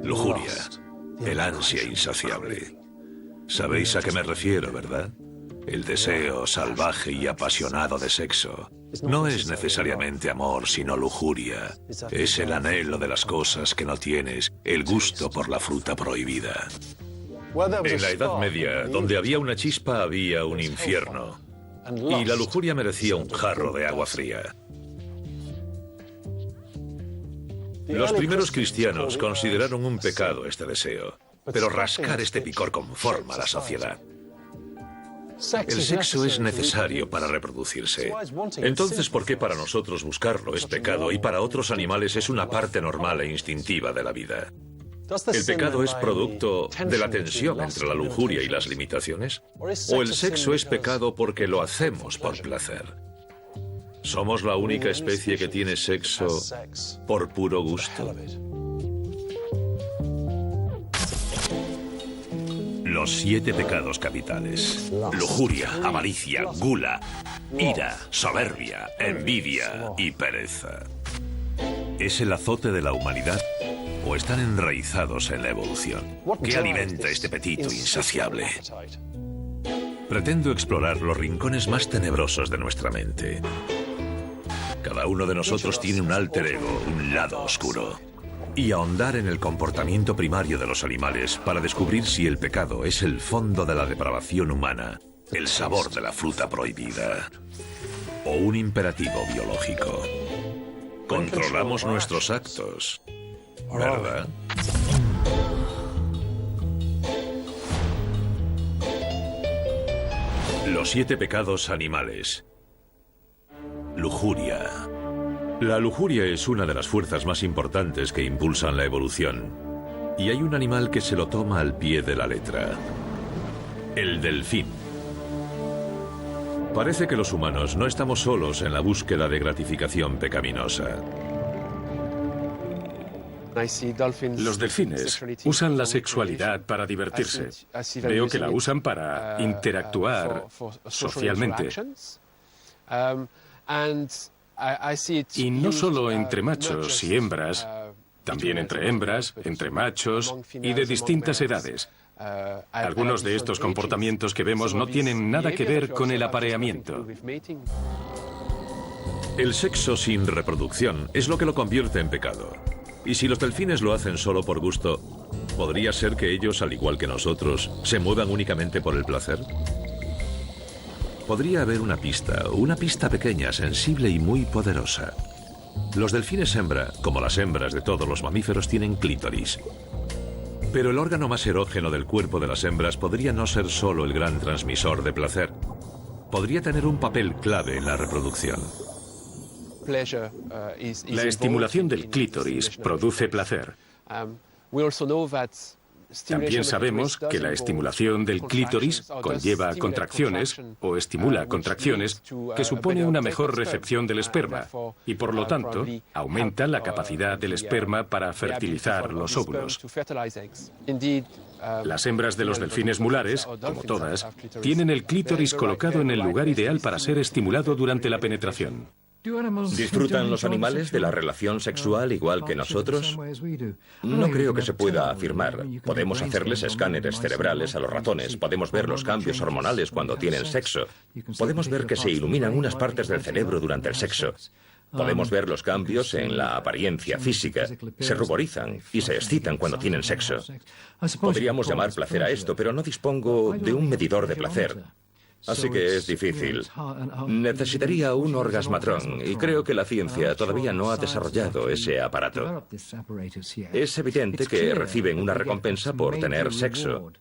Lujuria, el ansia insaciable. Sabéis a qué me refiero, ¿verdad? El deseo salvaje y apasionado de sexo. No es necesariamente amor, sino lujuria. Es el anhelo de las cosas que no tienes, el gusto por la fruta prohibida. En la Edad Media, donde había una chispa, había un infierno. Y la lujuria merecía un jarro de agua fría. Los primeros cristianos consideraron un pecado este deseo, pero rascar este picor conforma a la sociedad. El sexo es necesario para reproducirse. Entonces, ¿por qué para nosotros buscarlo es pecado y para otros animales es una parte normal e instintiva de la vida? ¿El pecado es producto de la tensión entre la lujuria y las limitaciones? ¿O el sexo es pecado porque lo hacemos por placer? ¿Somos la única especie que tiene sexo por puro gusto? Los 7 pecados capitales: lujuria, avaricia, gula, ira, soberbia, envidia y pereza. ¿Es el azote de la humanidad o están enraizados en la evolución? ¿Qué alimenta este apetito insaciable? Pretendo explorar los rincones más tenebrosos de nuestra mente. Cada uno de nosotros tiene un alter ego, un lado oscuro. Y ahondar en el comportamiento primario de los animales para descubrir si el pecado es el fondo de la depravación humana, el sabor de la fruta prohibida, o un imperativo biológico. Controlamos nuestros actos, ¿verdad? Los 7 pecados animales. Lujuria. La lujuria es una de las fuerzas más importantes que impulsan la evolución. Y hay un animal que se lo toma al pie de la letra: el delfín. Parece que los humanos no estamos solos en la búsqueda de gratificación pecaminosa. Los delfines usan la sexualidad para divertirse. Veo que la usan para interactuar socialmente. Y no solo entre machos y hembras, también entre hembras, entre machos y de distintas edades. Algunos de estos comportamientos que vemos no tienen nada que ver con el apareamiento. El sexo sin reproducción es lo que lo convierte en pecado. Y si los delfines lo hacen solo por gusto, ¿podría ser que ellos, al igual que nosotros, se muevan únicamente por el placer? Podría haber una pista pequeña, sensible y muy poderosa. Los delfines hembra, como las hembras de todos los mamíferos, tienen clítoris. Pero el órgano más erógeno del cuerpo de las hembras podría no ser solo el gran transmisor de placer. Podría tener un papel clave en la reproducción. La estimulación del clítoris produce placer. También sabemos que la estimulación del clítoris conlleva contracciones o estimula contracciones que supone una mejor recepción del esperma y por lo tanto aumenta la capacidad del esperma para fertilizar los óvulos. Las hembras de los delfines mulares, como todas, tienen el clítoris colocado en el lugar ideal para ser estimulado durante la penetración. ¿Disfrutan los animales de la relación sexual igual que nosotros? No creo que se pueda afirmar. Podemos hacerles escáneres cerebrales a los ratones, podemos ver los cambios hormonales cuando tienen sexo, podemos ver que se iluminan unas partes del cerebro durante el sexo, podemos ver los cambios en la apariencia física, se ruborizan y se excitan cuando tienen sexo. Podríamos llamar placer a esto, pero no dispongo de un medidor de placer. Así que es difícil. Necesitaría un orgasmatrón y creo que la ciencia todavía no ha desarrollado ese aparato. Es evidente que reciben una recompensa por tener sexo.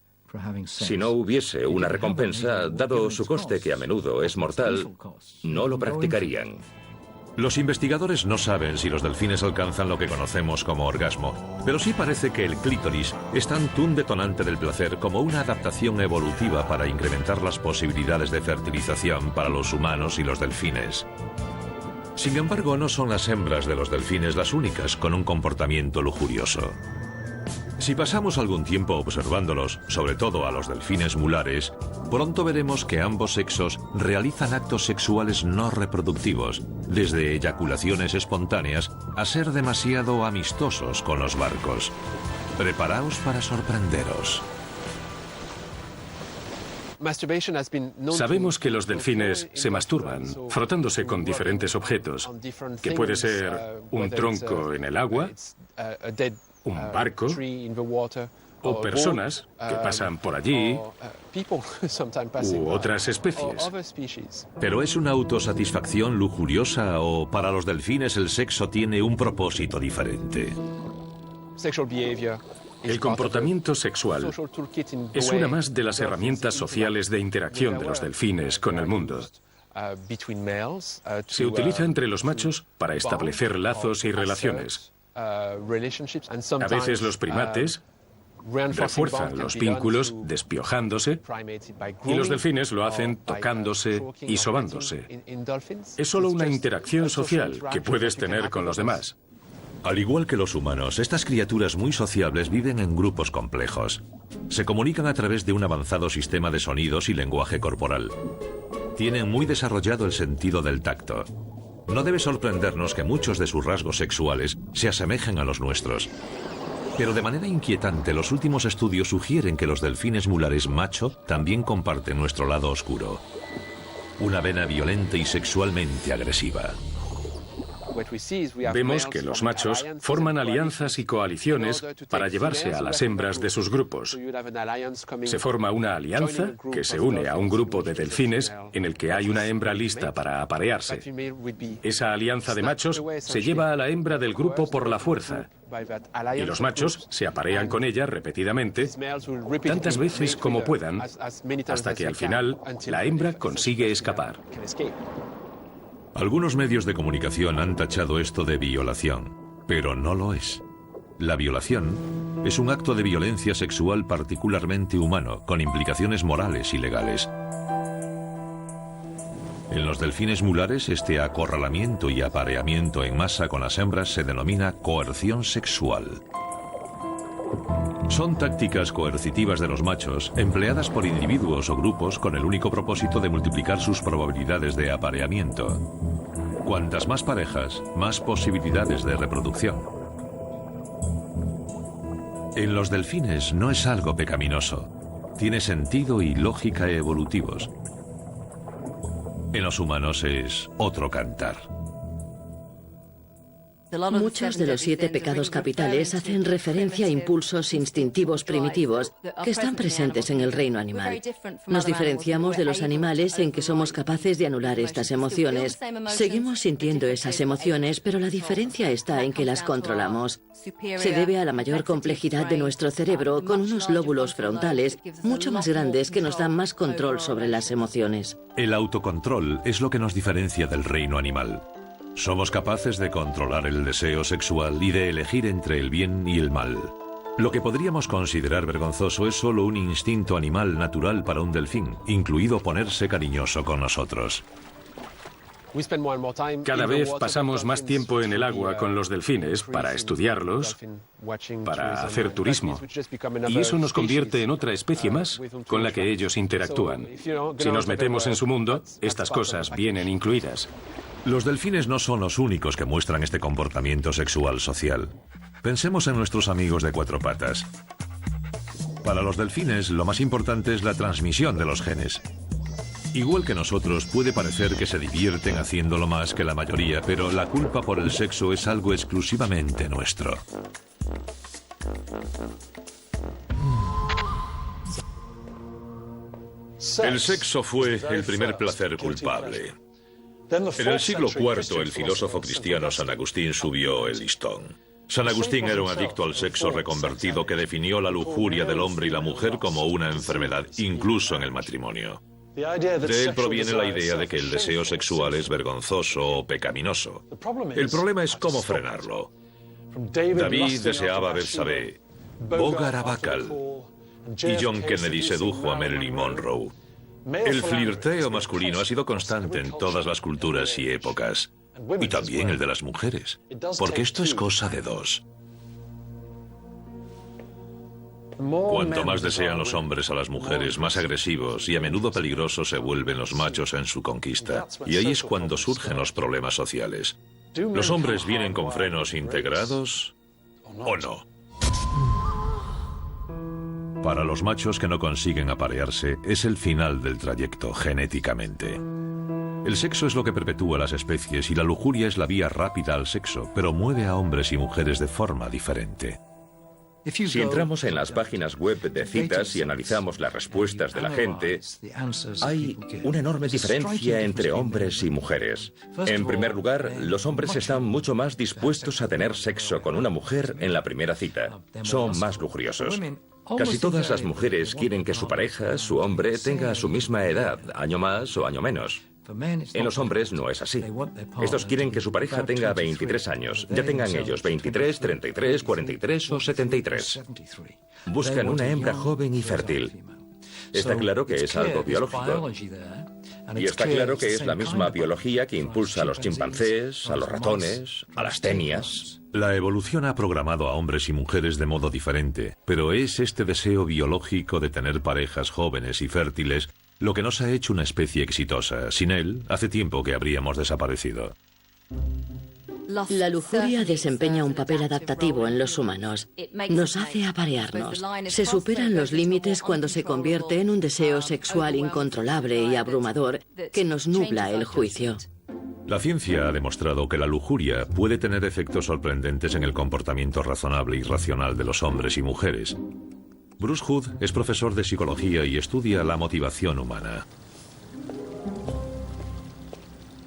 Si no hubiese una recompensa, dado su coste que a menudo es mortal, no lo practicarían. Los investigadores no saben si los delfines alcanzan lo que conocemos como orgasmo, pero sí parece que el clítoris es tanto un detonante del placer como una adaptación evolutiva para incrementar las posibilidades de fertilización para los humanos y los delfines. Sin embargo, no son las hembras de los delfines las únicas con un comportamiento lujurioso. Si pasamos algún tiempo observándolos, sobre todo a los delfines mulares, pronto veremos que ambos sexos realizan actos sexuales no reproductivos, desde eyaculaciones espontáneas a ser demasiado amistosos con los barcos. Preparaos para sorprenderos. Sabemos que los delfines se masturban frotándose con diferentes objetos, que puede ser un tronco en el agua, un barco o personas que pasan por allí u otras especies. ¿Pero es una autosatisfacción lujuriosa o para los delfines el sexo tiene un propósito diferente? El comportamiento sexual es una más de las herramientas sociales de interacción de los delfines con el mundo. Se utiliza entre los machos para establecer lazos y relaciones. A veces los primates refuerzan los vínculos despiojándose y los delfines lo hacen tocándose y sobándose. Es solo una interacción social que puedes tener con los demás. Al igual que los humanos, estas criaturas muy sociables viven en grupos complejos. Se comunican a través de un avanzado sistema de sonidos y lenguaje corporal. Tienen muy desarrollado el sentido del tacto. No debe sorprendernos que muchos de sus rasgos sexuales se asemejen a los nuestros. Pero de manera inquietante, los últimos estudios sugieren que los delfines mulares macho también comparten nuestro lado oscuro. Una vena violenta y sexualmente agresiva. Vemos que los machos forman alianzas y coaliciones para llevarse a las hembras de sus grupos. Se forma una alianza que se une a un grupo de delfines en el que hay una hembra lista para aparearse. Esa alianza de machos se lleva a la hembra del grupo por la fuerza, y los machos se aparean con ella repetidamente, tantas veces como puedan, hasta que al final la hembra consigue escapar. Algunos medios de comunicación han tachado esto de violación, pero no lo es. La violación es un acto de violencia sexual particularmente humano, con implicaciones morales y legales. En los delfines mulares, este acorralamiento y apareamiento en masa con las hembras se denomina coerción sexual. Son tácticas coercitivas de los machos, empleadas por individuos o grupos con el único propósito de multiplicar sus probabilidades de apareamiento. Cuantas más parejas, más posibilidades de reproducción. En los delfines no es algo pecaminoso. Tiene sentido y lógica evolutivos. En los humanos es otro cantar. Muchos de los 7 pecados capitales hacen referencia a impulsos instintivos primitivos que están presentes en el reino animal. Nos diferenciamos de los animales en que somos capaces de anular estas emociones. Seguimos sintiendo esas emociones, pero la diferencia está en que las controlamos. Se debe a la mayor complejidad de nuestro cerebro, con unos lóbulos frontales mucho más grandes que nos dan más control sobre las emociones. El autocontrol es lo que nos diferencia del reino animal. Somos capaces de controlar el deseo sexual y de elegir entre el bien y el mal. Lo que podríamos considerar vergonzoso es solo un instinto animal natural para un delfín, incluido ponerse cariñoso con nosotros. Cada vez pasamos más tiempo en el agua con los delfines para estudiarlos, para hacer turismo. Y eso nos convierte en otra especie más con la que ellos interactúan. Si nos metemos en su mundo, estas cosas vienen incluidas. Los delfines no son los únicos que muestran este comportamiento sexual social. Pensemos en nuestros amigos de 4 patas. Para los delfines, lo más importante es la transmisión de los genes. Igual que nosotros, puede parecer que se divierten haciéndolo más que la mayoría, pero la culpa por el sexo es algo exclusivamente nuestro. El sexo fue el primer placer culpable. En el siglo IV, el filósofo cristiano San Agustín subió el listón. San Agustín era un adicto al sexo reconvertido que definió la lujuria del hombre y la mujer como una enfermedad, incluso en el matrimonio. De él proviene la idea de que el deseo sexual es vergonzoso o pecaminoso. El problema es cómo frenarlo. David deseaba a Betsabé, Bogart a Bacal, y John Kennedy sedujo a Marilyn Monroe. El flirteo masculino ha sido constante en todas las culturas y épocas, y también el de las mujeres, porque esto es cosa de dos. Cuanto más desean los hombres a las mujeres, más agresivos y a menudo peligrosos se vuelven los machos en su conquista. Y ahí es cuando surgen los problemas sociales. ¿Los hombres vienen con frenos integrados o no? Para los machos que no consiguen aparearse, es el final del trayecto genéticamente. El sexo es lo que perpetúa las especies y la lujuria es la vía rápida al sexo, pero mueve a hombres y mujeres de forma diferente. Si entramos en las páginas web de citas y analizamos las respuestas de la gente, hay una enorme diferencia entre hombres y mujeres. En primer lugar, los hombres están mucho más dispuestos a tener sexo con una mujer en la primera cita. Son más lujuriosos. Casi todas las mujeres quieren que su pareja, su hombre, tenga su misma edad, año más o año menos. En los hombres no es así. Estos quieren que su pareja tenga 23 años, ya tengan ellos 23, 33, 43 o 73. Buscan una hembra joven y fértil. Está claro que es algo biológico. Y está claro que es la misma biología que impulsa a los chimpancés, a los ratones, a las tenias. La evolución ha programado a hombres y mujeres de modo diferente, pero es este deseo biológico de tener parejas jóvenes y fértiles lo que nos ha hecho una especie exitosa. Sin él, hace tiempo que habríamos desaparecido. La lujuria desempeña un papel adaptativo en los humanos. Nos hace aparearnos. Se superan los límites cuando se convierte en un deseo sexual incontrolable y abrumador que nos nubla el juicio. La ciencia ha demostrado que la lujuria puede tener efectos sorprendentes en el comportamiento razonable y racional de los hombres y mujeres. Bruce Hood es profesor de psicología y estudia la motivación humana.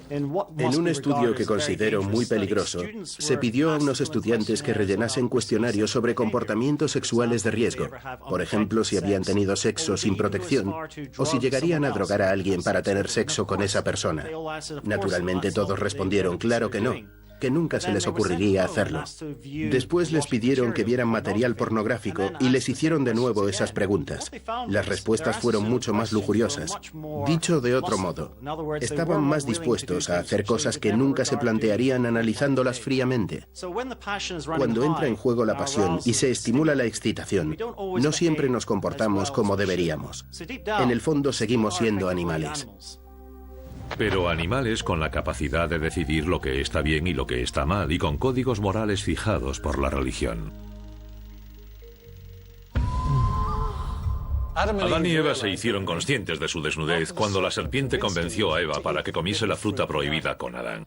En un estudio que considero muy peligroso, se pidió a unos estudiantes que rellenasen cuestionarios sobre comportamientos sexuales de riesgo. Por ejemplo, si habían tenido sexo sin protección o si llegarían a drogar a alguien para tener sexo con esa persona. Naturalmente todos respondieron claro que no, que nunca se les ocurriría hacerlo. Después les pidieron que vieran material pornográfico y les hicieron de nuevo esas preguntas. Las respuestas fueron mucho más lujuriosas. Dicho de otro modo, estaban más dispuestos a hacer cosas que nunca se plantearían analizándolas fríamente. Cuando entra en juego la pasión y se estimula la excitación, no siempre nos comportamos como deberíamos. En el fondo seguimos siendo animales. Pero animales con la capacidad de decidir lo que está bien y lo que está mal, y con códigos morales fijados por la religión. Adán y Eva se hicieron conscientes de su desnudez cuando la serpiente convenció a Eva para que comiese la fruta prohibida con Adán.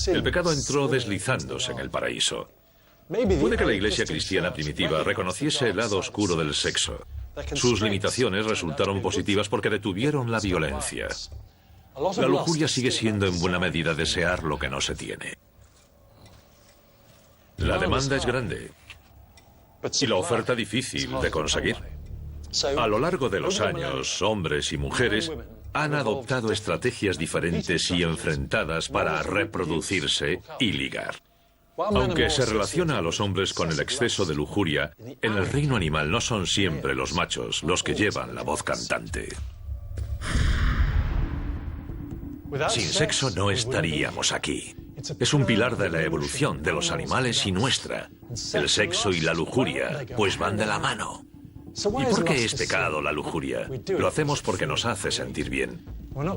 El pecado entró deslizándose en el paraíso. Puede que la iglesia cristiana primitiva reconociese el lado oscuro del sexo. Sus limitaciones resultaron positivas porque detuvieron la violencia. La lujuria sigue siendo en buena medida desear lo que no se tiene. La demanda es grande y la oferta difícil de conseguir. A lo largo de los años, hombres y mujeres han adoptado estrategias diferentes y enfrentadas para reproducirse y ligar. Aunque se relaciona a los hombres con el exceso de lujuria, en el reino animal no son siempre los machos los que llevan la voz cantante. Sin sexo no estaríamos aquí. Es un pilar de la evolución de los animales y nuestra. El sexo y la lujuria, pues van de la mano. ¿Y por qué es pecado la lujuria? Lo hacemos porque nos hace sentir bien.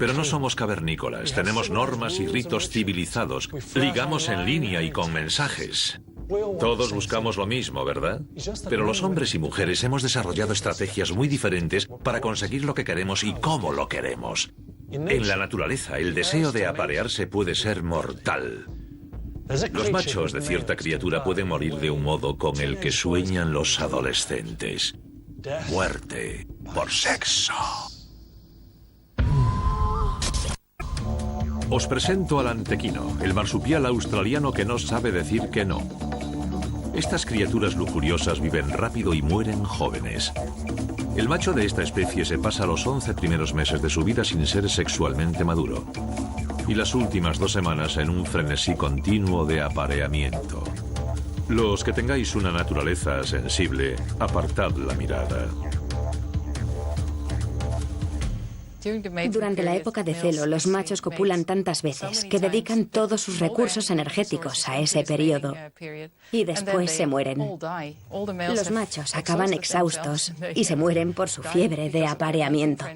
Pero no somos cavernícolas, tenemos normas y ritos civilizados. Ligamos en línea y con mensajes. Todos buscamos lo mismo, ¿verdad? Pero los hombres y mujeres hemos desarrollado estrategias muy diferentes para conseguir lo que queremos y cómo lo queremos. En la naturaleza, el deseo de aparearse puede ser mortal. Los machos de cierta criatura pueden morir de un modo con el que sueñan los adolescentes. Muerte por sexo. Os presento al antequino, el marsupial australiano que no sabe decir que no. Estas criaturas lujuriosas viven rápido y mueren jóvenes. El macho de esta especie se pasa los 11 primeros meses de su vida sin ser sexualmente maduro y las últimas 2 semanas en un frenesí continuo de apareamiento. Los que tengáis una naturaleza sensible, apartad la mirada. Durante la época de celo, los machos copulan tantas veces que dedican todos sus recursos energéticos a ese periodo y después se mueren. Los machos acaban exhaustos y se mueren por su fiebre de apareamiento.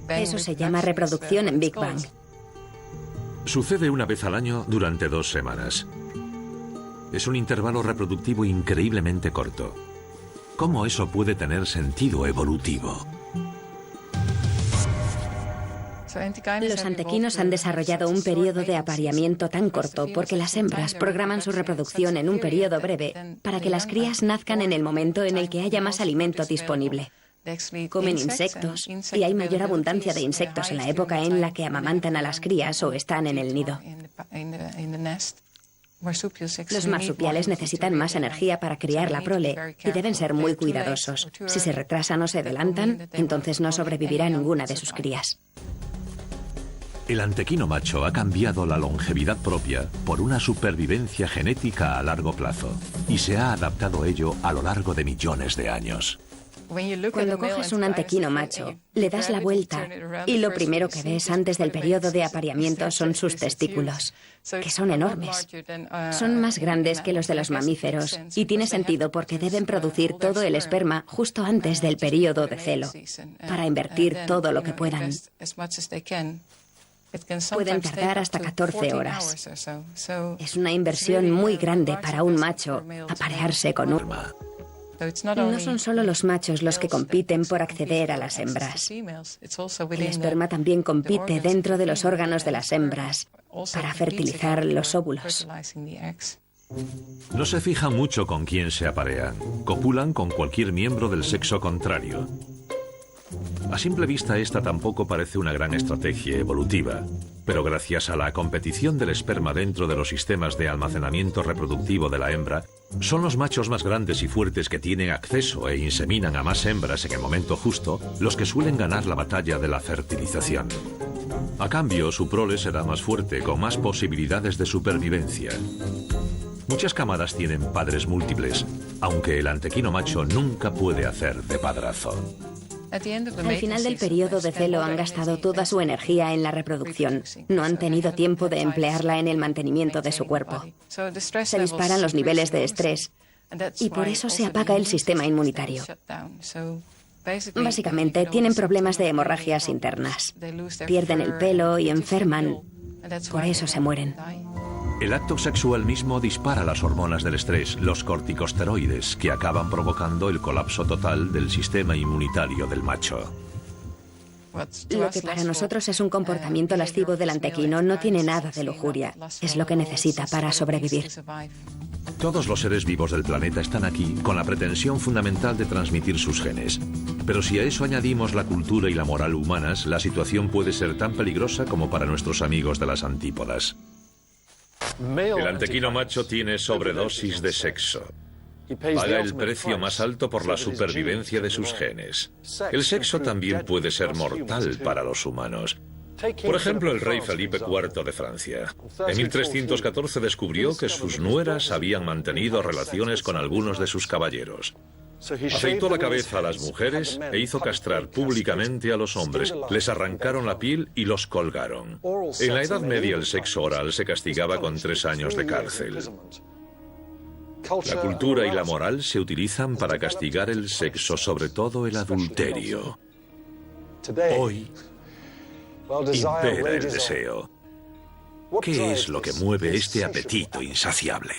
Eso se llama reproducción en Big Bang. Sucede una vez al año durante 2 semanas. Es un intervalo reproductivo increíblemente corto. ¿Cómo eso puede tener sentido evolutivo? Los antequinos han desarrollado un periodo de apareamiento tan corto porque las hembras programan su reproducción en un periodo breve para que las crías nazcan en el momento en el que haya más alimento disponible. Comen insectos y hay mayor abundancia de insectos en la época en la que amamantan a las crías o están en el nido. Los marsupiales necesitan más energía para criar la prole y deben ser muy cuidadosos. Si se retrasan o se adelantan, entonces no sobrevivirá ninguna de sus crías. El antequino macho ha cambiado la longevidad propia por una supervivencia genética a largo plazo y se ha adaptado a ello a lo largo de millones de años. Cuando coges un antequino macho, le das la vuelta y lo primero que ves antes del periodo de apareamiento son sus testículos, que son enormes. Son más grandes que los de los mamíferos y tiene sentido porque deben producir todo el esperma justo antes del periodo de celo, para invertir todo lo que puedan. Pueden tardar hasta 14 horas. Es una inversión muy grande para un macho aparearse con un... No son solo los machos los que compiten por acceder a las hembras. El esperma también compite dentro de los órganos de las hembras para fertilizar los óvulos. No se fijan mucho con quién se aparean. Copulan con cualquier miembro del sexo contrario. A simple vista esta tampoco parece una gran estrategia evolutiva, pero gracias a la competición del esperma dentro de los sistemas de almacenamiento reproductivo de la hembra, son los machos más grandes y fuertes que tienen acceso e inseminan a más hembras en el momento justo los que suelen ganar la batalla de la fertilización. A cambio, su prole será más fuerte, con más posibilidades de supervivencia. Muchas camadas tienen padres múltiples, aunque el antequino macho nunca puede hacer de padrazo. Al final del periodo de celo han gastado toda su energía en la reproducción. No han tenido tiempo de emplearla en el mantenimiento de su cuerpo. Se disparan los niveles de estrés y por eso se apaga el sistema inmunitario. Básicamente, tienen problemas de hemorragias internas. Pierden el pelo y enferman. Por eso se mueren. El acto sexual mismo dispara las hormonas del estrés, los corticosteroides, que acaban provocando el colapso total del sistema inmunitario del macho. Lo que para nosotros es un comportamiento lascivo del antequino no tiene nada de lujuria. Es lo que necesita para sobrevivir. Todos los seres vivos del planeta están aquí con la pretensión fundamental de transmitir sus genes. Pero si a eso añadimos la cultura y la moral humanas, la situación puede ser tan peligrosa como para nuestros amigos de las antípodas. El antequino macho tiene sobredosis de sexo. Paga el precio más alto por la supervivencia de sus genes. El sexo también puede ser mortal para los humanos. Por ejemplo, el rey Felipe IV de Francia. En 1314 descubrió que sus nueras habían mantenido relaciones con algunos de sus caballeros. Afeitó la cabeza a las mujeres e hizo castrar públicamente a los hombres. Les arrancaron la piel y los colgaron. En la Edad Media el sexo oral se castigaba con 3 años de cárcel. La cultura y la moral se utilizan para castigar el sexo, sobre todo el adulterio. Hoy impera el deseo. ¿Qué es lo que mueve este apetito insaciable?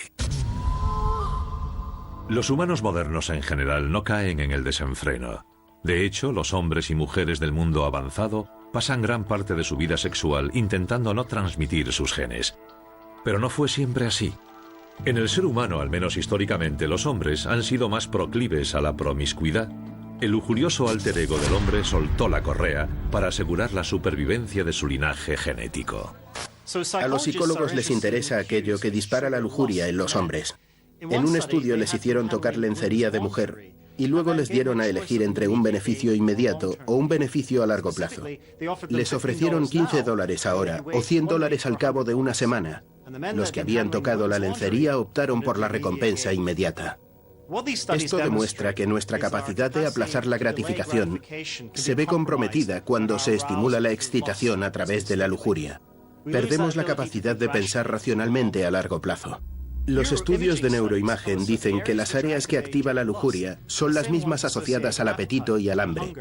Los humanos modernos en general no caen en el desenfreno. De hecho, los hombres y mujeres del mundo avanzado pasan gran parte de su vida sexual intentando no transmitir sus genes. Pero no fue siempre así. En el ser humano, al menos históricamente, los hombres han sido más proclives a la promiscuidad. El lujurioso alter ego del hombre soltó la correa para asegurar la supervivencia de su linaje genético. A los psicólogos les interesa aquello que dispara la lujuria en los hombres. En un estudio les hicieron tocar lencería de mujer y luego les dieron a elegir entre un beneficio inmediato o un beneficio a largo plazo. Les ofrecieron $15 ahora o $100 al cabo de una semana. Los que habían tocado la lencería optaron por la recompensa inmediata. Esto demuestra que nuestra capacidad de aplazar la gratificación se ve comprometida cuando se estimula la excitación a través de la lujuria. Perdemos la capacidad de pensar racionalmente a largo plazo. Los estudios de neuroimagen dicen que las áreas que activa la lujuria son las mismas asociadas al apetito y al hambre.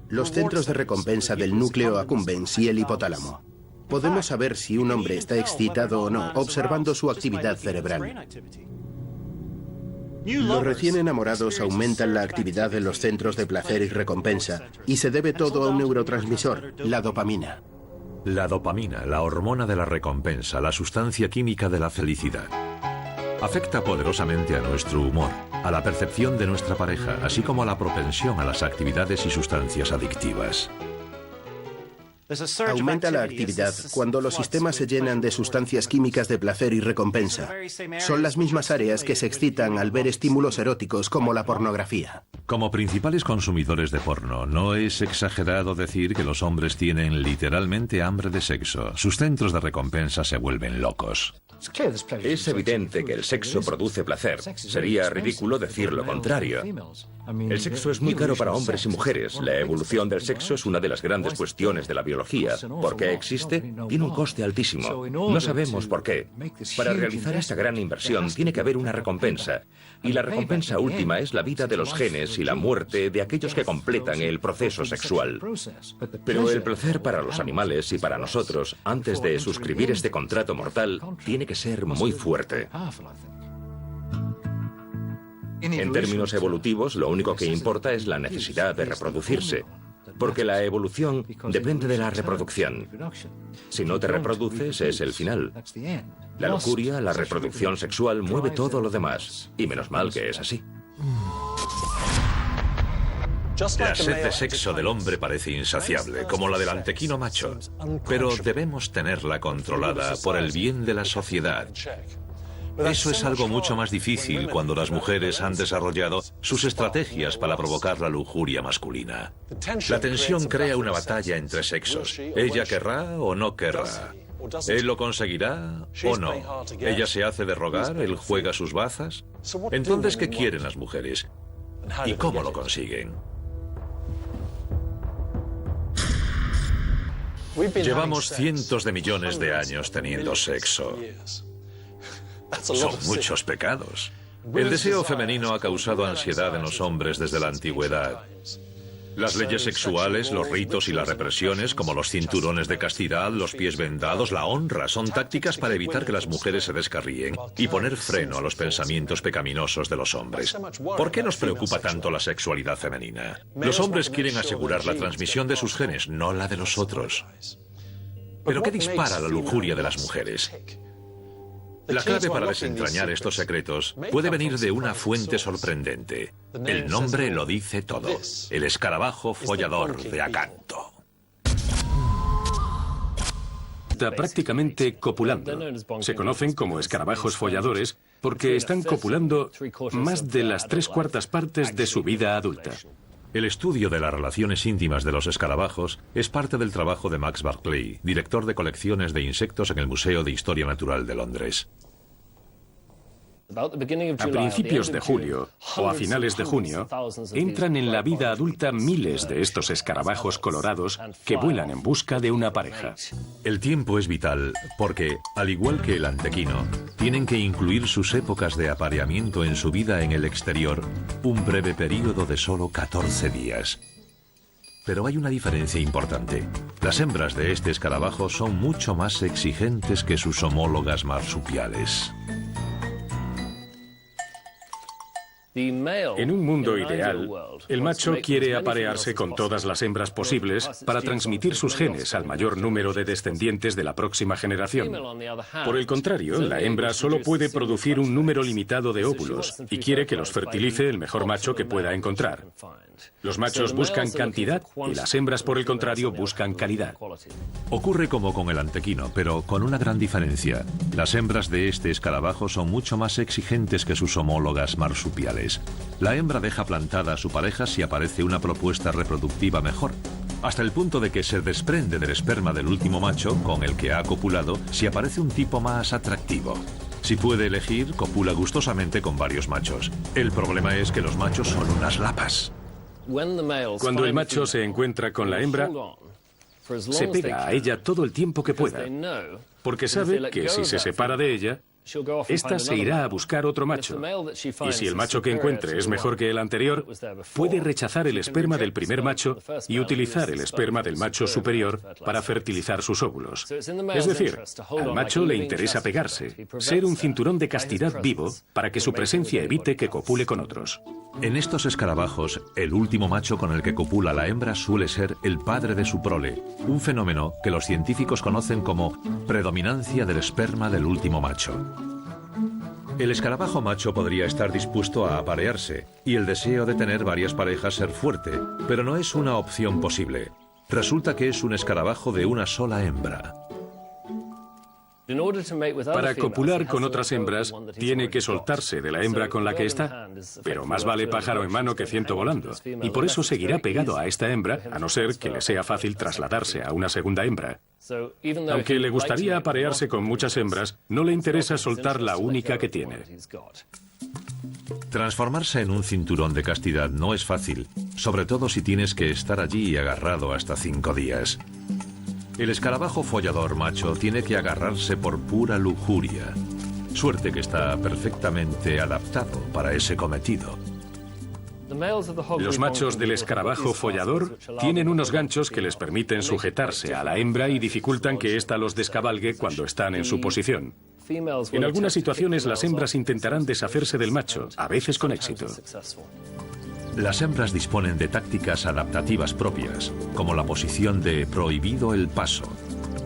Los centros de recompensa del núcleo accumbens y el hipotálamo. Podemos saber si un hombre está excitado o no observando su actividad cerebral. Los recién enamorados aumentan la actividad de los centros de placer y recompensa, y se debe todo a un neurotransmisor, la dopamina. La dopamina, la hormona de la recompensa, la sustancia química de la felicidad. Afecta poderosamente a nuestro humor, a la percepción de nuestra pareja, así como a la propensión a las actividades y sustancias adictivas. Aumenta la actividad cuando los sistemas se llenan de sustancias químicas de placer y recompensa. Son las mismas áreas que se excitan al ver estímulos eróticos como la pornografía. Como principales consumidores de porno, no es exagerado decir que los hombres tienen literalmente hambre de sexo. Sus centros de recompensa se vuelven locos. Es evidente que el sexo produce placer. Sería ridículo decir lo contrario. El sexo es muy caro para hombres y mujeres. La evolución del sexo es una de las grandes cuestiones de la biología. ¿Por qué existe? Tiene un coste altísimo. No sabemos por qué. Para realizar esta gran inversión tiene que haber una recompensa. Y la recompensa última es la vida de los genes y la muerte de aquellos que completan el proceso sexual. Pero el placer para los animales y para nosotros, antes de suscribir este contrato mortal, tiene que ser muy fuerte. En términos evolutivos, lo único que importa es la necesidad de reproducirse, porque la evolución depende de la reproducción. Si no te reproduces, es el final. La lujuria, la reproducción sexual, mueve todo lo demás, y menos mal que es así. La sed de sexo del hombre parece insaciable, como la del antequino macho, pero debemos tenerla controlada por el bien de la sociedad. Eso es algo mucho más difícil cuando las mujeres han desarrollado sus estrategias para provocar la lujuria masculina. La tensión crea una batalla entre sexos. Ella querrá o no querrá. ¿Él lo conseguirá o no? ¿Ella se hace de rogar? ¿Él juega sus bazas? Entonces, ¿qué quieren las mujeres? ¿Y cómo lo consiguen? Llevamos cientos de millones de años teniendo sexo. Son muchos pecados. El deseo femenino ha causado ansiedad en los hombres desde la antigüedad. Las leyes sexuales, los ritos y las represiones, como los cinturones de castidad, los pies vendados, la honra, son tácticas para evitar que las mujeres se descarríen y poner freno a los pensamientos pecaminosos de los hombres. ¿Por qué nos preocupa tanto la sexualidad femenina? Los hombres quieren asegurar la transmisión de sus genes, no la de los otros. ¿Pero qué dispara la lujuria de las mujeres? La clave para desentrañar estos secretos puede venir de una fuente sorprendente. El nombre lo dice todo. El escarabajo follador de Acanto. Está prácticamente copulando. Se conocen como escarabajos folladores porque están copulando más de las 3/4 partes de su vida adulta. El estudio de las relaciones íntimas de los escarabajos es parte del trabajo de Max Barclay, director de colecciones de insectos en el Museo de Historia Natural de Londres. A principios de julio o a finales de junio, entran en la vida adulta miles de estos escarabajos colorados que vuelan en busca de una pareja. El tiempo es vital porque, al igual que el antequino, tienen que incluir sus épocas de apareamiento en su vida en el exterior, un breve período de solo 14 días. Pero hay una diferencia importante. Las hembras de este escarabajo son mucho más exigentes que sus homólogas marsupiales. En un mundo ideal, el macho quiere aparearse con todas las hembras posibles para transmitir sus genes al mayor número de descendientes de la próxima generación. Por el contrario, la hembra solo puede producir un número limitado de óvulos y quiere que los fertilice el mejor macho que pueda encontrar. Los machos buscan cantidad y las hembras, por el contrario, buscan calidad. Ocurre como con el antequino, pero con una gran diferencia. Las hembras de este escarabajo son mucho más exigentes que sus homólogas marsupiales. La hembra deja plantada a su pareja si aparece una propuesta reproductiva mejor, hasta el punto de que se desprende del esperma del último macho con el que ha copulado si aparece un tipo más atractivo. Si puede elegir, copula gustosamente con varios machos. El problema es que los machos son unas lapas. Cuando el macho se encuentra con la hembra, se pega a ella todo el tiempo que pueda, porque sabe que si se separa de ella, esta se irá a buscar otro macho. Y si el macho que encuentre es mejor que el anterior, puede rechazar el esperma del primer macho y utilizar el esperma del macho superior para fertilizar sus óvulos. Es decir, al macho le interesa pegarse, ser un cinturón de castidad vivo para que su presencia evite que copule con otros. En estos escarabajos, el último macho con el que copula la hembra suele ser el padre de su prole, un fenómeno que los científicos conocen como predominancia del esperma del último macho. El escarabajo macho podría estar dispuesto a aparearse y el deseo de tener varias parejas ser fuerte, pero no es una opción posible. Resulta que es un escarabajo de una sola hembra. Para copular con otras hembras, tiene que soltarse de la hembra con la que está. Pero más vale pájaro en mano que ciento volando. Y por eso seguirá pegado a esta hembra, a no ser que le sea fácil trasladarse a una segunda hembra. Aunque le gustaría aparearse con muchas hembras, no le interesa soltar la única que tiene. Transformarse en un cinturón de castidad no es fácil, sobre todo si tienes que estar allí agarrado hasta 5 días. El escarabajo follador macho tiene que agarrarse por pura lujuria. Suerte que está perfectamente adaptado para ese cometido. Los machos del escarabajo follador tienen unos ganchos que les permiten sujetarse a la hembra y dificultan que ésta los descabalgue cuando están en su posición. En algunas situaciones las hembras intentarán deshacerse del macho, a veces con éxito. Las hembras disponen de tácticas adaptativas propias, como la posición de prohibido el paso,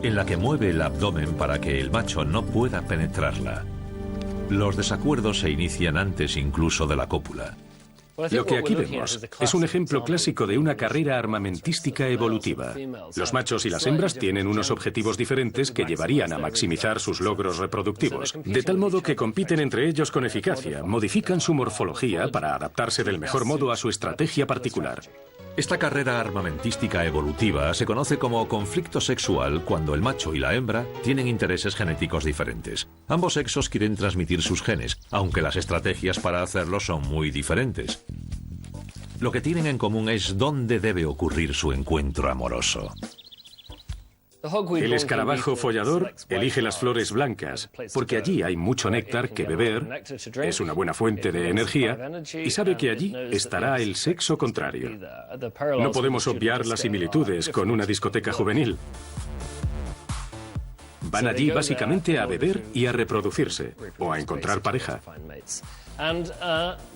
en la que mueve el abdomen para que el macho no pueda penetrarla. Los desacuerdos se inician antes incluso de la cópula. Lo que aquí vemos es un ejemplo clásico de una carrera armamentística evolutiva. Los machos y las hembras tienen unos objetivos diferentes que llevarían a maximizar sus logros reproductivos, de tal modo que compiten entre ellos con eficacia, modifican su morfología para adaptarse del mejor modo a su estrategia particular. Esta carrera armamentística evolutiva se conoce como conflicto sexual cuando el macho y la hembra tienen intereses genéticos diferentes. Ambos sexos quieren transmitir sus genes, aunque las estrategias para hacerlo son muy diferentes. Lo que tienen en común es dónde debe ocurrir su encuentro amoroso. El escarabajo follador elige las flores blancas, porque allí hay mucho néctar que beber, es una buena fuente de energía, y sabe que allí estará el sexo contrario. No podemos obviar las similitudes con una discoteca juvenil. Van allí básicamente a beber y a reproducirse, o a encontrar pareja.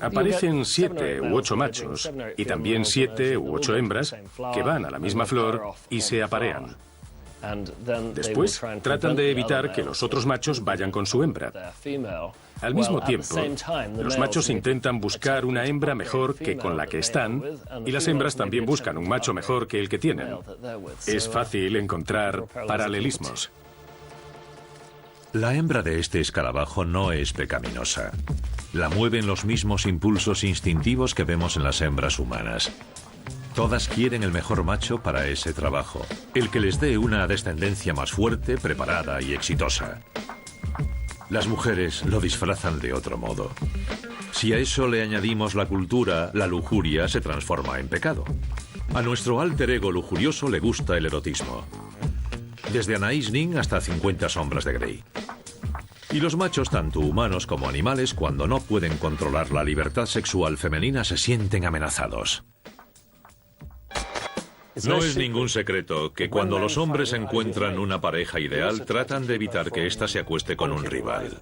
Aparecen 7 u 8 machos, y también 7 u 8 hembras, que van a la misma flor y se aparean. Después, tratan de evitar que los otros machos vayan con su hembra. Al mismo tiempo, los machos intentan buscar una hembra mejor que con la que están, y las hembras también buscan un macho mejor que el que tienen. Es fácil encontrar paralelismos. La hembra de este escarabajo no es pecaminosa. La mueven los mismos impulsos instintivos que vemos en las hembras humanas. Todas quieren el mejor macho para ese trabajo, el que les dé una descendencia más fuerte, preparada y exitosa. Las mujeres lo disfrazan de otro modo. Si a eso le añadimos la cultura, la lujuria se transforma en pecado. A nuestro alter ego lujurioso le gusta el erotismo. Desde Anais Nin hasta 50 sombras de Grey. Y los machos, tanto humanos como animales, cuando no pueden controlar la libertad sexual femenina, se sienten amenazados. No es ningún secreto que cuando los hombres encuentran una pareja ideal, tratan de evitar que ésta se acueste con un rival.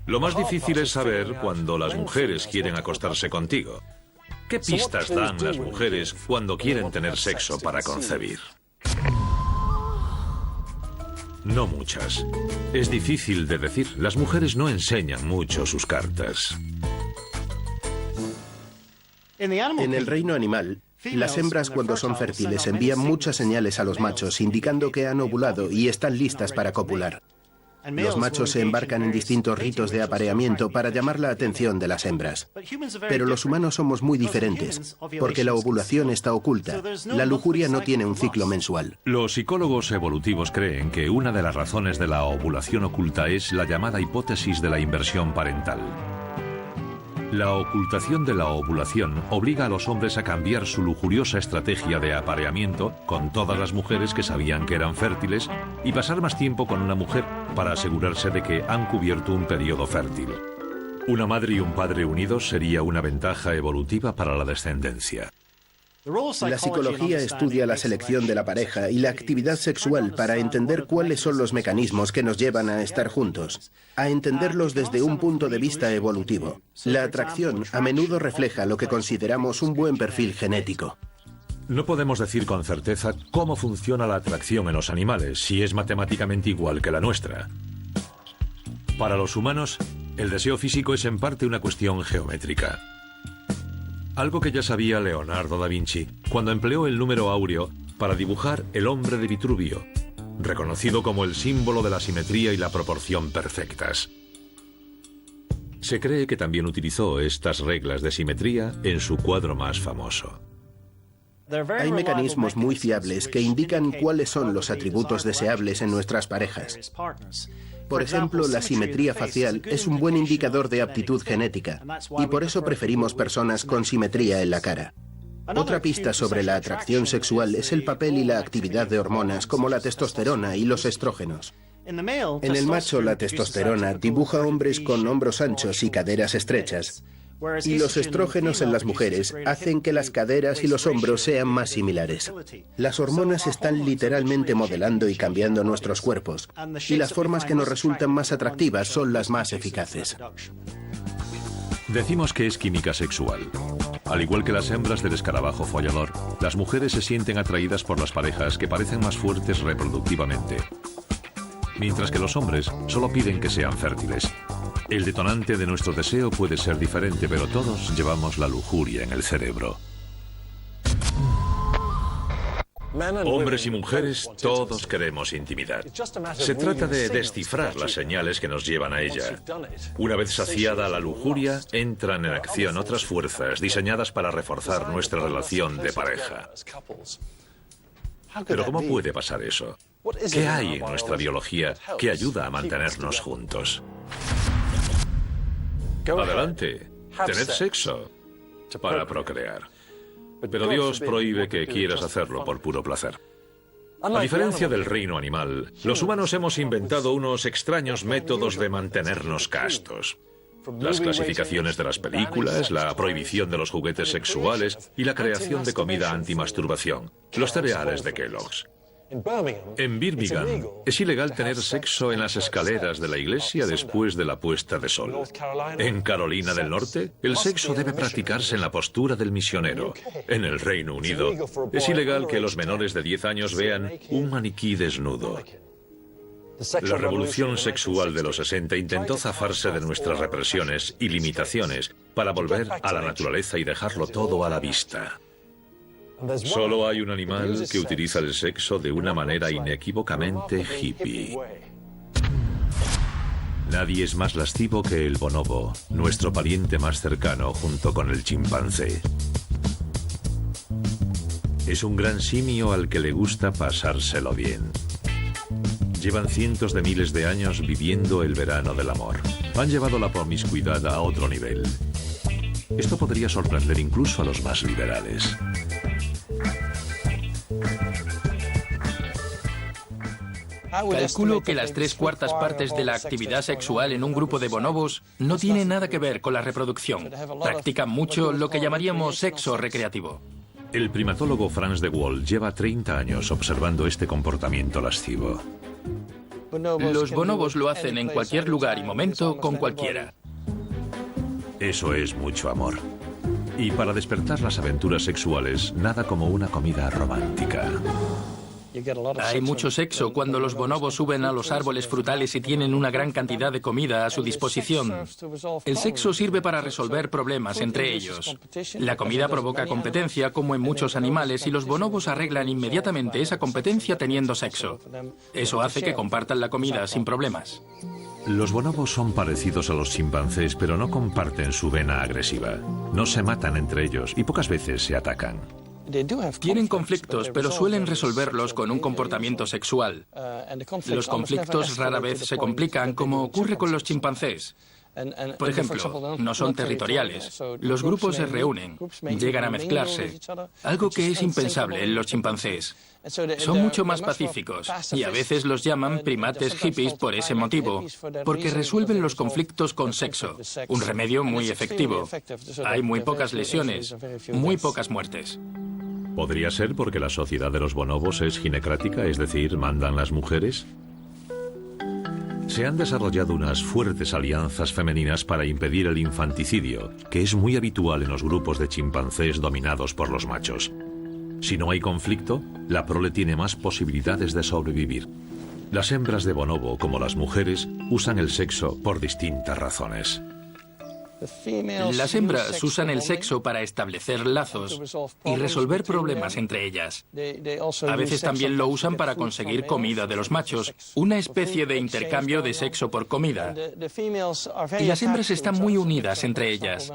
Lo más difícil es saber cuando las mujeres quieren acostarse contigo. ¿Qué pistas dan las mujeres cuando quieren tener sexo para concebir? No muchas. Es difícil de decir. Las mujeres no enseñan mucho sus cartas. En el reino animal, las hembras cuando son fértiles envían muchas señales a los machos indicando que han ovulado y están listas para copular. Los machos se embarcan en distintos ritos de apareamiento para llamar la atención de las hembras. Pero los humanos somos muy diferentes, porque la ovulación está oculta. La lujuria no tiene un ciclo mensual. Los psicólogos evolutivos creen que una de las razones de la ovulación oculta es la llamada hipótesis de la inversión parental. La ocultación de la ovulación obliga a los hombres a cambiar su lujuriosa estrategia de apareamiento con todas las mujeres que sabían que eran fértiles y pasar más tiempo con una mujer para asegurarse de que han cubierto un periodo fértil. Una madre y un padre unidos sería una ventaja evolutiva para la descendencia. La psicología estudia la selección de la pareja y la actividad sexual para entender cuáles son los mecanismos que nos llevan a estar juntos, a entenderlos desde un punto de vista evolutivo. La atracción a menudo refleja lo que consideramos un buen perfil genético. No podemos decir con certeza cómo funciona la atracción en los animales, si es matemáticamente igual que la nuestra. Para los humanos, el deseo físico es en parte una cuestión geométrica. Algo que ya sabía Leonardo da Vinci cuando empleó el número áureo para dibujar el hombre de Vitruvio, reconocido como el símbolo de la simetría y la proporción perfectas. Se cree que también utilizó estas reglas de simetría en su cuadro más famoso. Hay mecanismos muy fiables que indican cuáles son los atributos deseables en nuestras parejas. Por ejemplo, la simetría facial es un buen indicador de aptitud genética, y por eso preferimos personas con simetría en la cara. Otra pista sobre la atracción sexual es el papel y la actividad de hormonas como la testosterona y los estrógenos. En el macho, la testosterona dibuja hombres con hombros anchos y caderas estrechas, y los estrógenos en las mujeres hacen que las caderas y los hombros sean más similares. Las hormonas están literalmente modelando y cambiando nuestros cuerpos, y las formas que nos resultan más atractivas son las más eficaces. Decimos que es química sexual. Al igual que las hembras del escarabajo follador, las mujeres se sienten atraídas por las parejas que parecen más fuertes reproductivamente, mientras que los hombres solo piden que sean fértiles. El detonante de nuestro deseo puede ser diferente, pero todos llevamos la lujuria en el cerebro. Hombres y mujeres, todos queremos intimidad. Se trata de descifrar las señales que nos llevan a ella. Una vez saciada la lujuria, entran en acción otras fuerzas diseñadas para reforzar nuestra relación de pareja. Pero ¿cómo puede pasar eso? ¿Qué hay en nuestra biología que ayuda a mantenernos juntos? Adelante, tened sexo para procrear. Pero Dios prohíbe que quieras hacerlo por puro placer. A diferencia del reino animal, los humanos hemos inventado unos extraños métodos de mantenernos castos. Las clasificaciones de las películas, la prohibición de los juguetes sexuales y la creación de comida antimasturbación, los cereales de Kellogg's. En Birmingham es ilegal tener sexo en las escaleras de la iglesia después de la puesta de sol. En Carolina del Norte, el sexo debe practicarse en la postura del misionero. En el Reino Unido, es ilegal que los menores de 10 años vean un maniquí desnudo. La revolución sexual de los 60 intentó zafarse de nuestras represiones y limitaciones para volver a la naturaleza y dejarlo todo a la vista. Solo hay un animal que utiliza el sexo de una manera inequívocamente hippie. Nadie es más lascivo que el bonobo, nuestro pariente más cercano junto con el chimpancé. Es un gran simio al que le gusta pasárselo bien. Llevan cientos de miles de años viviendo el verano del amor. Han llevado la promiscuidad a otro nivel. Esto podría sorprender incluso a los más liberales. Calculo que las 3/4 partes de la actividad sexual en un grupo de bonobos no tiene nada que ver con la reproducción. Practican mucho lo que llamaríamos sexo recreativo. El primatólogo Frans de Waal lleva 30 años observando este comportamiento lascivo. Los bonobos lo hacen en cualquier lugar y momento con cualquiera. Eso es mucho amor. Y para despertar las aventuras sexuales, nada como una comida romántica. Hay mucho sexo cuando los bonobos suben a los árboles frutales y tienen una gran cantidad de comida a su disposición. El sexo sirve para resolver problemas entre ellos. La comida provoca competencia, como en muchos animales, y los bonobos arreglan inmediatamente esa competencia teniendo sexo. Eso hace que compartan la comida sin problemas. Los bonobos son parecidos a los chimpancés, pero no comparten su vena agresiva. No se matan entre ellos y pocas veces se atacan. Tienen conflictos, pero suelen resolverlos con un comportamiento sexual. Los conflictos rara vez se complican, como ocurre con los chimpancés. Por ejemplo, no son territoriales. Los grupos se reúnen, llegan a mezclarse, algo que es impensable en los chimpancés. Son mucho más pacíficos y a veces los llaman primates hippies por ese motivo, porque resuelven los conflictos con sexo, un remedio muy efectivo. Hay muy pocas lesiones, muy pocas muertes. ¿Podría ser porque la sociedad de los bonobos es ginecrática, es decir, mandan las mujeres? Se han desarrollado unas fuertes alianzas femeninas para impedir el infanticidio, que es muy habitual en los grupos de chimpancés dominados por los machos. Si no hay conflicto, la prole tiene más posibilidades de sobrevivir. Las hembras de bonobo, como las mujeres, usan el sexo por distintas razones. Las hembras usan el sexo para establecer lazos y resolver problemas entre ellas. A veces también lo usan para conseguir comida de los machos, una especie de intercambio de sexo por comida. Y las hembras están muy unidas entre ellas.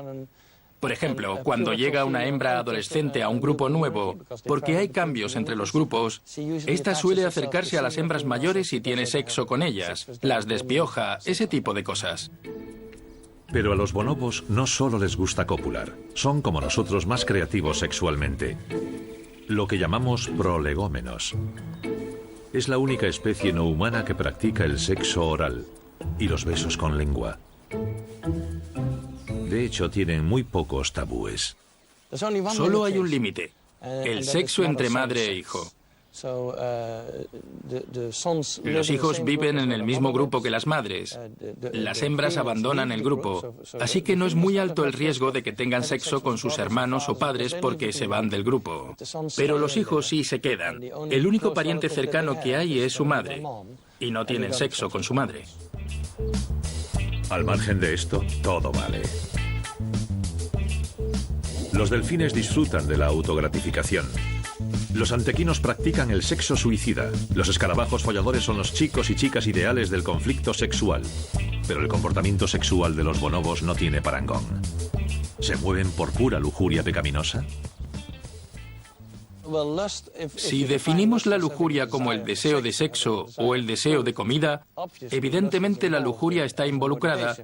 Por ejemplo, cuando llega una hembra adolescente a un grupo nuevo, porque hay cambios entre los grupos, esta suele acercarse a las hembras mayores y tiene sexo con ellas, las despioja, ese tipo de cosas. Pero a los bonobos no solo les gusta copular, son como nosotros más creativos sexualmente. Lo que llamamos prolegómenos. Es la única especie no humana que practica el sexo oral y los besos con lengua. De hecho, tienen muy pocos tabúes. Solo hay un límite, el sexo entre madre e hijo. Los hijos viven en el mismo grupo que las madres. Las hembras abandonan el grupo, así que no es muy alto el riesgo de que tengan sexo con sus hermanos o padres porque se van del grupo. Pero los hijos sí se quedan. El único pariente cercano que hay es su madre, y no tienen sexo con su madre. Al margen de esto, todo vale. Los delfines disfrutan de la autogratificación. Los antequinos practican el sexo suicida. Los escarabajos folladores son los chicos y chicas ideales del conflicto sexual. Pero el comportamiento sexual de los bonobos no tiene parangón. ¿Se mueven por pura lujuria pecaminosa? Si definimos la lujuria como el deseo de sexo o el deseo de comida, evidentemente la lujuria está involucrada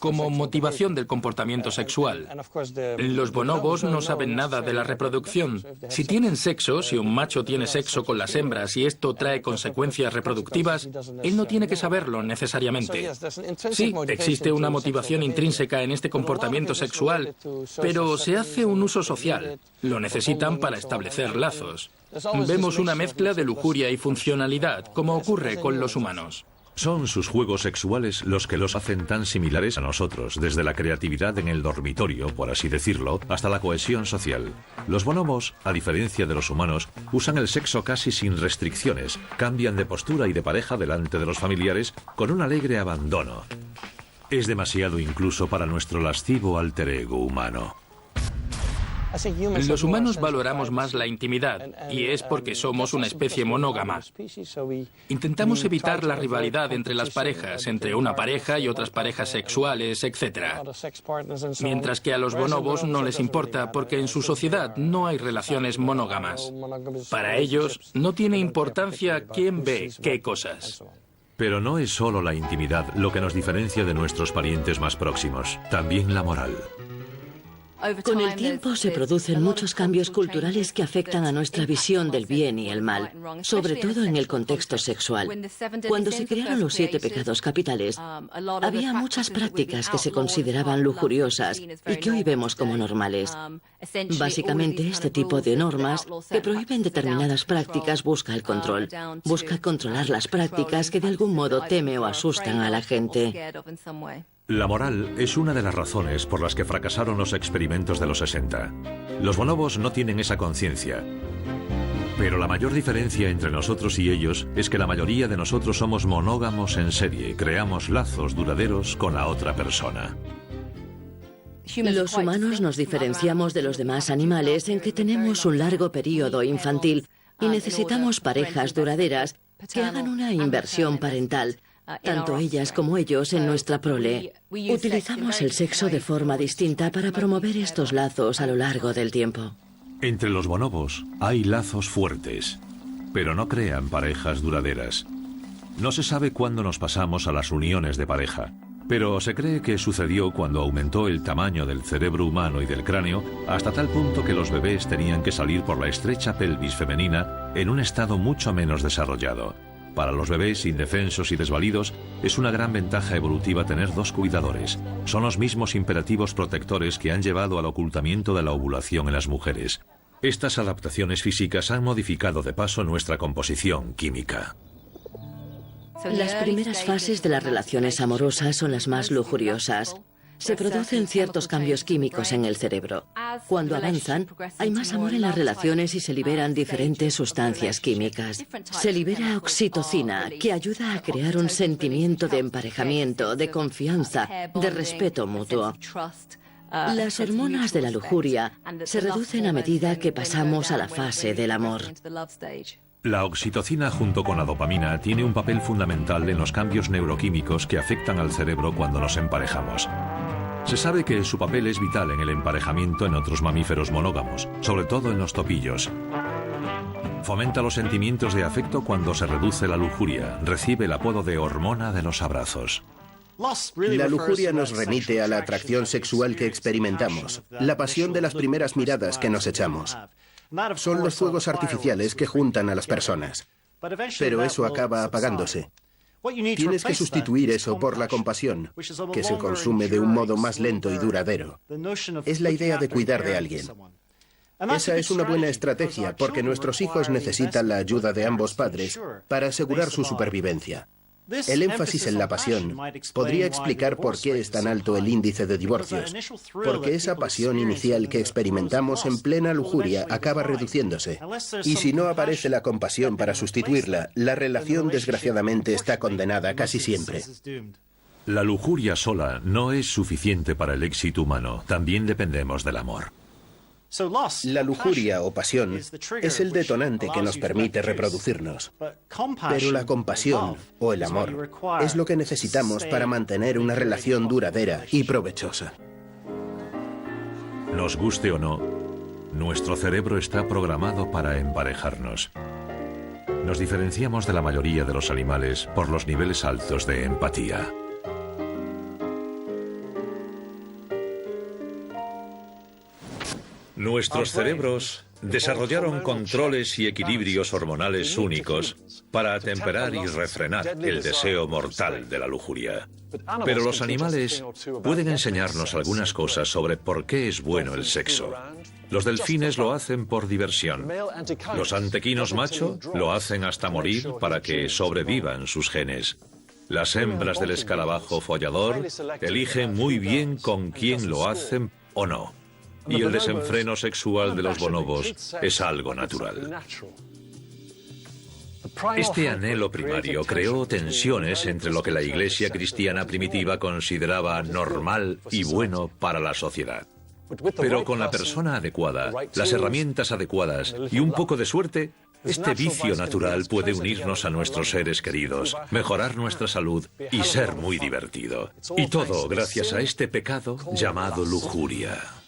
como motivación del comportamiento sexual. Los bonobos no saben nada de la reproducción. Si tienen sexo, si un macho tiene sexo con las hembras y esto trae consecuencias reproductivas, él no tiene que saberlo necesariamente. Sí, existe una motivación intrínseca en este comportamiento sexual, pero se hace un uso social. Lo necesitan para establecer lazos. Vemos una mezcla de lujuria y funcionalidad, como ocurre con los humanos. Son sus juegos sexuales los que los hacen tan similares a nosotros, desde la creatividad en el dormitorio, por así decirlo, hasta la cohesión social. Los bonobos, a diferencia de los humanos, usan el sexo casi sin restricciones, cambian de postura y de pareja delante de los familiares con un alegre abandono. Es demasiado incluso para nuestro lascivo alter ego humano. Los humanos valoramos más la intimidad, y es porque somos una especie monógama. Intentamos evitar la rivalidad entre las parejas, entre una pareja y otras parejas sexuales, etc. Mientras que a los bonobos no les importa porque en su sociedad no hay relaciones monógamas. Para ellos no tiene importancia quién ve qué cosas. Pero no es solo la intimidad lo que nos diferencia de nuestros parientes más próximos, también la moral. Con el tiempo se producen muchos cambios culturales que afectan a nuestra visión del bien y el mal, sobre todo en el contexto sexual. Cuando se crearon los 7 pecados capitales, había muchas prácticas que se consideraban lujuriosas y que hoy vemos como normales. Básicamente, este tipo de normas que prohíben determinadas prácticas busca el control. Busca controlar las prácticas que de algún modo teme o asustan a la gente. La moral es una de las razones por las que fracasaron los experimentos de los 60. Los bonobos no tienen esa conciencia. Pero la mayor diferencia entre nosotros y ellos es que la mayoría de nosotros somos monógamos en serie, creamos lazos duraderos con la otra persona. Los humanos nos diferenciamos de los demás animales en que tenemos un largo periodo infantil y necesitamos parejas duraderas que hagan una inversión parental, tanto ellas como ellos en nuestra prole. Utilizamos el sexo de forma distinta para promover estos lazos a lo largo del tiempo. Entre los bonobos hay lazos fuertes, pero no crean parejas duraderas. No se sabe cuándo nos pasamos a las uniones de pareja, pero se cree que sucedió cuando aumentó el tamaño del cerebro humano y del cráneo hasta tal punto que los bebés tenían que salir por la estrecha pelvis femenina en un estado mucho menos desarrollado. Para los bebés indefensos y desvalidos es una gran ventaja evolutiva tener dos cuidadores. Son los mismos imperativos protectores que han llevado al ocultamiento de la ovulación en las mujeres. Estas adaptaciones físicas han modificado de paso nuestra composición química. Las primeras fases de las relaciones amorosas son las más lujuriosas. Se producen ciertos cambios químicos en el cerebro. Cuando avanzan, hay más amor en las relaciones y se liberan diferentes sustancias químicas. Se libera oxitocina, que ayuda a crear un sentimiento de emparejamiento, de confianza, de respeto mutuo. Las hormonas de la lujuria se reducen a medida que pasamos a la fase del amor. La oxitocina junto con la dopamina tiene un papel fundamental en los cambios neuroquímicos que afectan al cerebro cuando nos emparejamos. Se sabe que su papel es vital en el emparejamiento en otros mamíferos monógamos, sobre todo en los topillos. Fomenta los sentimientos de afecto cuando se reduce la lujuria. Recibe el apodo de hormona de los abrazos. La lujuria nos remite a la atracción sexual que experimentamos, la pasión de las primeras miradas que nos echamos. Son los fuegos artificiales que juntan a las personas. Pero eso acaba apagándose. Tienes que sustituir eso por la compasión, que se consume de un modo más lento y duradero. Es la idea de cuidar de alguien. Esa es una buena estrategia porque nuestros hijos necesitan la ayuda de ambos padres para asegurar su supervivencia. El énfasis en la pasión podría explicar por qué es tan alto el índice de divorcios, porque esa pasión inicial que experimentamos en plena lujuria acaba reduciéndose. Y si no aparece la compasión para sustituirla, la relación desgraciadamente está condenada casi siempre. La lujuria sola no es suficiente para el éxito humano, también dependemos del amor. La lujuria o pasión es el detonante que nos permite reproducirnos. Pero la compasión o el amor es lo que necesitamos para mantener una relación duradera y provechosa. Nos guste o no, nuestro cerebro está programado para emparejarnos. Nos diferenciamos de la mayoría de los animales por los niveles altos de empatía. Nuestros cerebros desarrollaron controles y equilibrios hormonales únicos para atemperar y refrenar el deseo mortal de la lujuria. Pero los animales pueden enseñarnos algunas cosas sobre por qué es bueno el sexo. Los delfines lo hacen por diversión. Los antequinos macho lo hacen hasta morir para que sobrevivan sus genes. Las hembras del escarabajo follador eligen muy bien con quién lo hacen o no. Y el desenfreno sexual de los bonobos es algo natural. Este anhelo primario creó tensiones entre lo que la Iglesia cristiana primitiva consideraba normal y bueno para la sociedad. Pero con la persona adecuada, las herramientas adecuadas y un poco de suerte, este vicio natural puede unirnos a nuestros seres queridos, mejorar nuestra salud y ser muy divertido. Y todo gracias a este pecado llamado lujuria.